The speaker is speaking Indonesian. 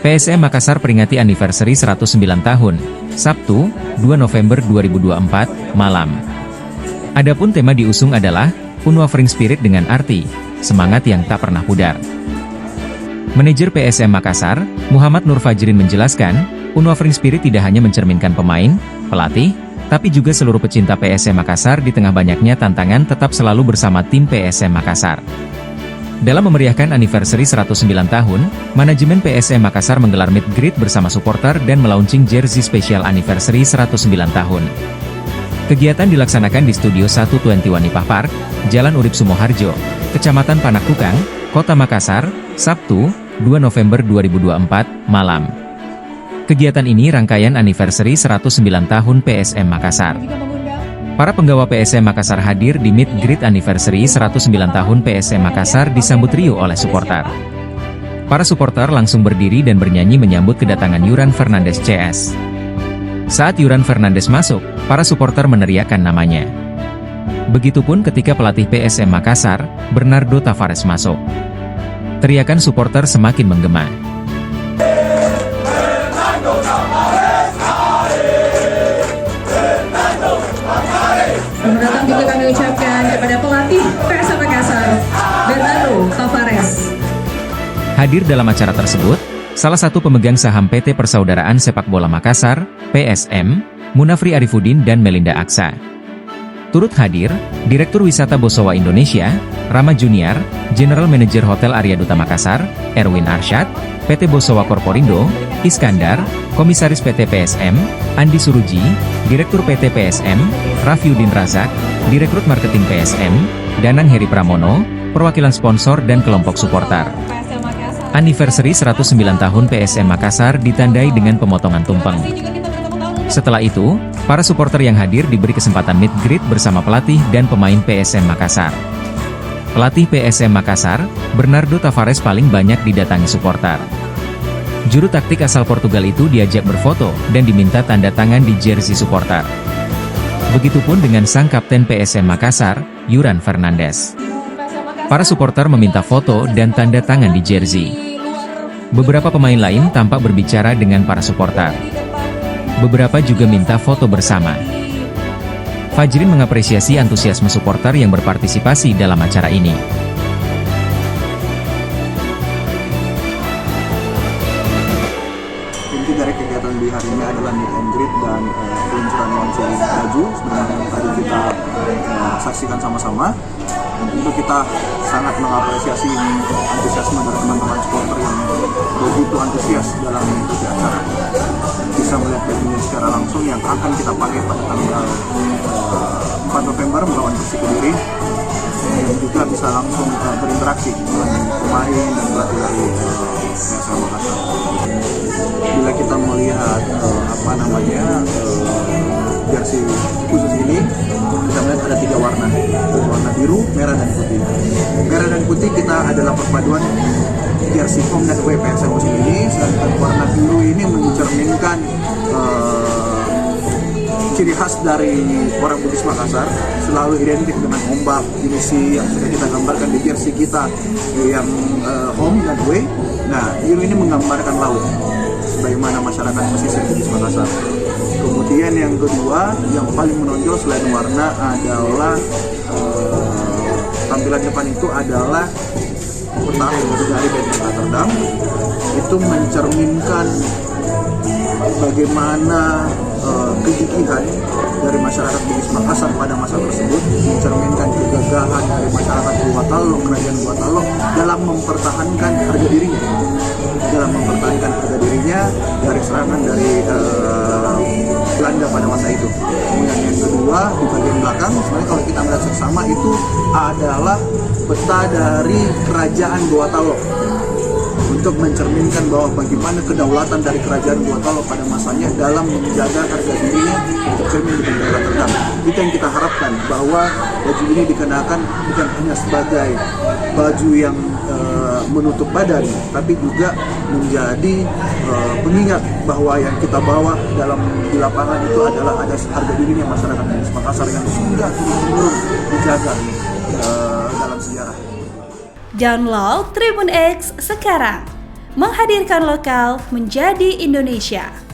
PSM Makassar peringati anniversary 109 tahun, Sabtu, 2 November 2024, malam. Adapun tema diusung adalah, Unwavering Spirit dengan arti, semangat yang tak pernah pudar. Manajer PSM Makassar, Muhammad Nur Fajrin menjelaskan, Unwavering Spirit tidak hanya mencerminkan pemain, pelatih, tapi juga seluruh pecinta PSM Makassar di tengah banyaknya tantangan tetap selalu bersama tim PSM Makassar. Dalam memeriahkan anniversary 109 tahun, manajemen PSM Makassar menggelar meet greet bersama supporter dan melaunching jersey spesial anniversary 109 tahun. Kegiatan dilaksanakan di Studio 121 Nipah Park, Jalan Urip Sumoharjo, Kecamatan Panakukang, Kota Makassar, Sabtu, 2 November 2024, malam. Kegiatan ini rangkaian anniversary 109 tahun PSM Makassar. Para penggawa PSM Makassar hadir di meet greet anniversary 109 tahun PSM Makassar disambut riuh oleh supporter. Para supporter langsung berdiri dan bernyanyi menyambut kedatangan Yuran Fernandes CS. Saat Yuran Fernandes masuk, para supporter meneriakkan namanya. Begitupun ketika pelatih PSM Makassar, Bernardo Tavares masuk. Teriakan supporter semakin menggema. Selamat datang juga kami ucapkan kepada pelatih PSM Makassar, Bernardo Tavares. Hadir dalam acara tersebut, salah satu pemegang saham PT Persaudaraan Sepak Bola Makassar, PSM, Munafri Arifudin dan Melinda Aksa. Turut hadir, Direktur Wisata Bosowa Indonesia, Rama Junior, General Manager Hotel Arya Duta Makassar, Erwin Arsyad, PT Bosowa Korporindo, Iskandar, Komisaris PT PSM, Andi Suruji, Direktur PT PSM, Rafiuddin Razak, Direkrut Marketing PSM, Danang Heri Pramono, perwakilan sponsor dan kelompok supporter. Anniversary 109 tahun PSM Makassar ditandai dengan pemotongan tumpeng. Setelah itu, para supporter yang hadir diberi kesempatan meet greet bersama pelatih dan pemain PSM Makassar. Pelatih PSM Makassar, Bernardo Tavares paling banyak didatangi supporter. Juru taktik asal Portugal itu diajak berfoto dan diminta tanda tangan di jersey supporter. Begitupun dengan sang kapten PSM Makassar, Yuran Fernandes. Para supporter meminta foto dan tanda tangan di jersey. Beberapa pemain lain tampak berbicara dengan para supporter. Beberapa juga minta foto bersama. Fajrin mengapresiasi antusiasme supporter yang berpartisipasi dalam acara ini. Inti dari kegiatan di hari ini adalah meet and greet dan peluncuran launching baju sebenarnya yang tadi kita saksikan sama-sama. Tentu kita sangat mengapresiasi antusiasme dari teman-teman supporter yang begitu antusias dalam mengikuti acara. Bisa melihat bajunya secara langsung yang akan kita pakai pada tanggal 4 November melawan Persik Kediri, dan juga bisa langsung berinteraksi dengan pemain dan pelatih dari PSM Makassar. Bila kita melihat jersey khusus ini, kita melihat ada 3 warna, warna biru, merah dan putih. Merah dan putih kita adalah perpaduan jersey home dan away PSM musim ini, sedangkan warna biru ini mencerminkan ciri khas dari orang Bugis Makassar, selalu identik dengan ombak, pinisi yang sudah kita gambarkan di jersey kita yang home dan away. Nah, biru ini menggambarkan laut, sebagaimana masyarakat pesisir Bugis Makassar. Kemudian yang kedua, yang paling menonjol selain warna adalah tampilan depan itu adalah peta dari band Rotterdam. Itu mencerminkan bagaimana kegigihan dari masyarakat Bugis Makassar pada masa tersebut, mencerminkan kegagahan dari masyarakat Gorontalo, kerajaan Gorontalo dalam mempertahankan harga dirinya, dari serangan dari Belanda pada masa itu. Kemudian yang kedua, di bagian belakang sebenarnya kalau kita melihat seksama itu adalah peta dari kerajaan Gorontalo, untuk mencerminkan bahwa bagaimana kedaulatan dari kerajaan Gorontalo pada masanya dalam menjaga harga dirinya untuk cermin di bendera Rotterdam. Itu yang kita harapkan, bahwa baju ini dikenakan bukan hanya sebagai baju yang menutup badan, tapi juga menjadi pengingat bahwa yang kita bawa di lapangan itu adalah ada harga dirinya masyarakat Bugis Makassar yang sudah turun-temurun dijaga dalam sejarah. Download Tribun X sekarang, menghadirkan lokal menjadi Indonesia.